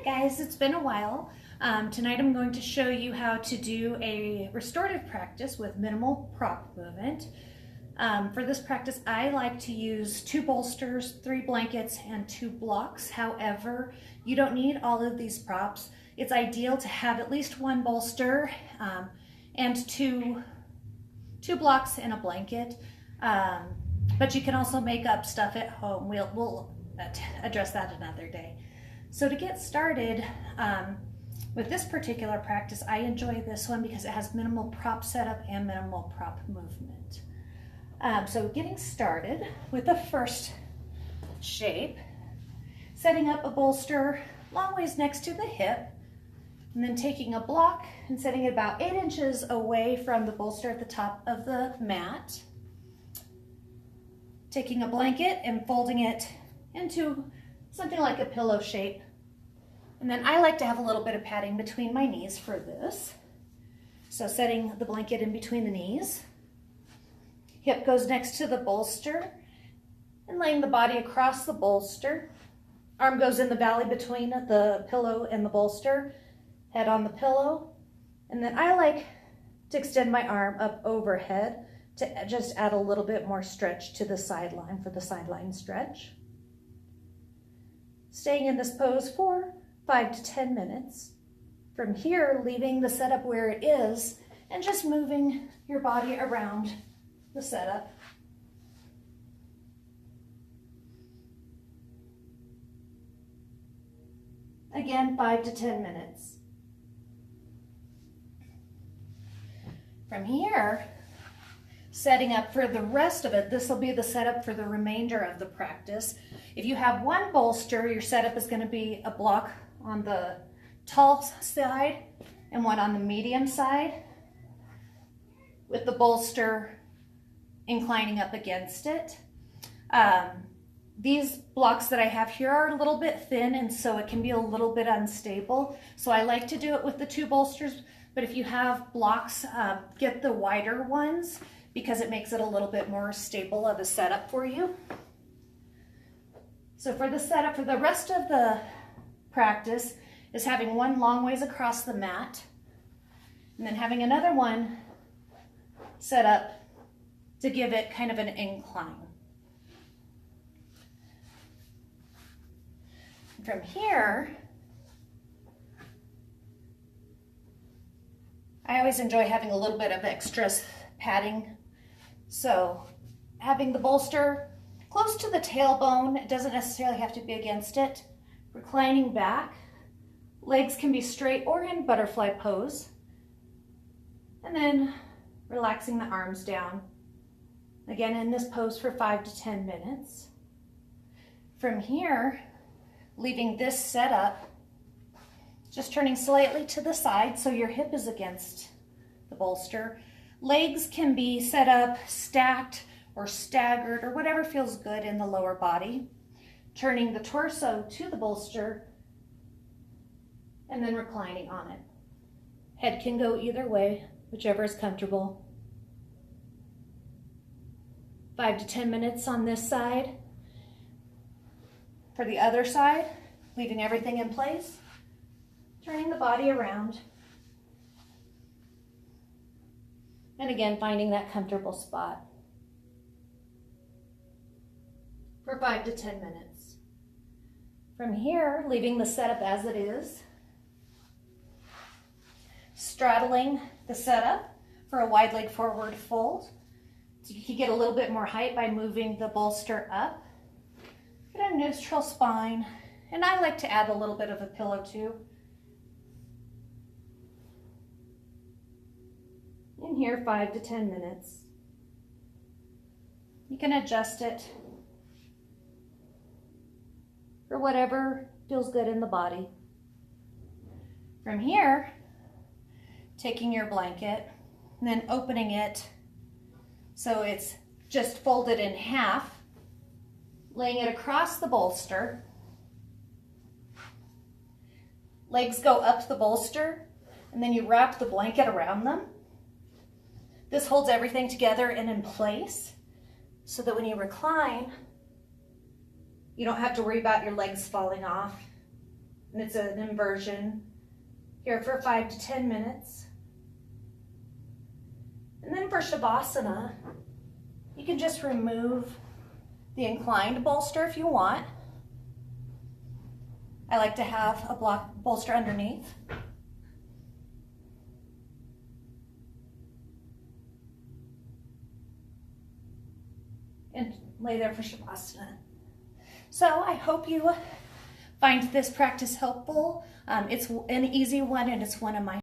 Hi guys, it's been a while. Tonight I'm going to show you how to do a restorative practice with minimal prop movement. For this practice I like to use 2 bolsters, 3 blankets, and 2 blocks. However, you don't need all of these props. It's ideal to have at least 1 bolster and two blocks and a blanket. But you can also make up stuff at home. We'll address that another day. So to get started with this particular practice, I enjoy this one because it has minimal prop setup and minimal prop movement. So getting started with the first shape, setting up a bolster long ways next to the hip, and then taking a block and setting it about 8 inches away from the bolster at the top of the mat. Taking a blanket and folding it into something like a pillow shape. And then I like to have a little bit of padding between my knees for this. So setting the blanket in between the knees. Hip goes next to the bolster and laying the body across the bolster. Arm goes in the valley between the pillow and the bolster. Head on the pillow. And then I like to extend my arm up overhead to just add a little bit more stretch to the sideline for the sideline stretch. Staying in this pose for 5 to 10 minutes. From here, leaving the setup where it is and just moving your body around the setup. Again, 5 to 10 minutes. From here, setting up for the rest of it, this will be the setup for the remainder of the practice. If you have 1 bolster, your setup is going to be a block on the tall side and 1 on the medium side, with the bolster inclining up against it. These blocks that I have here are a little bit thin, and so it can be a little bit unstable. So I like to do it with the 2 bolsters, but if you have blocks, get the wider ones because it makes it a little bit more stable of a setup for you. So for the setup, for the rest of the practice is having 1 long ways across the mat and then having another one set up to give it kind of an incline. From here, I always enjoy having a little bit of extra padding. So having the bolster close to the tailbone, it doesn't necessarily have to be against it. Reclining back, legs can be straight or in butterfly pose. And then relaxing the arms down. Again, in this pose for 5 to 10 minutes. From here, leaving this setup, just turning slightly to the side so your hip is against the bolster. Legs can be set up stacked or staggered or whatever feels good in the lower body. Turning the torso to the bolster and then reclining on it. Head can go either way, whichever is comfortable. 5 to 10 minutes on this side. For the other side, leaving everything in place, turning the body around. And again, finding that comfortable spot for 5 to 10 minutes. From here, leaving the setup as it is, straddling the setup for a wide leg forward fold. So you can get a little bit more height by moving the bolster up. Get a neutral spine, and I like to add a little bit of a pillow too. In here, 5 to 10 minutes. You can adjust it for whatever feels good in the body. From here, taking your blanket and then opening it so it's just folded in half, laying it across the bolster. Legs go up the bolster, and then you wrap the blanket around them. This holds everything together and in place so that when you recline, you don't have to worry about your legs falling off. and it's an inversion here for 5 to 10 minutes. And then for Shavasana, you can just remove the inclined bolster if you want. I like to have a block bolster underneath. And lay there for Shavasana. So I hope you find this practice helpful. It's an easy one, and it's one of my